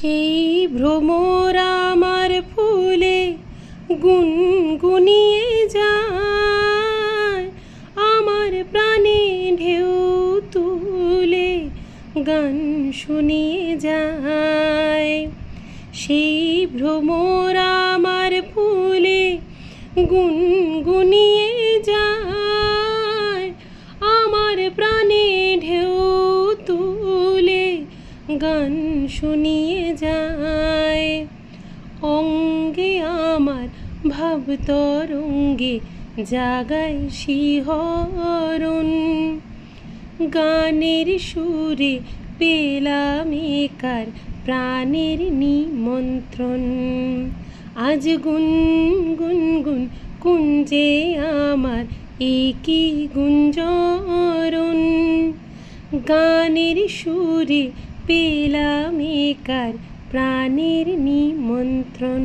সেই ভ্রমর আমার ফুলে গুনগুনিয়ে যায়, আমার প্রাণে ঢেউ তুলে গান শুনিয়ে যায়। সেই ভ্রমর আমার ফুলে গুনগুনিয়ে যায়, আমার প্রাণে ঢেউ তুলে গান শুনিয়ে যায়। অঙ্গে আমার ভাব তরঙ্গে জাগায় শিহরণ, গানের সুরে পেলাম একার প্রাণের নিমন্ত্রণ। আজ গুন গুন গুন কুঞ্জে আমার একই গুঞ্জরণ, গানের সুরে পেলাম একার প্রাণের নিমন্ত্রণ।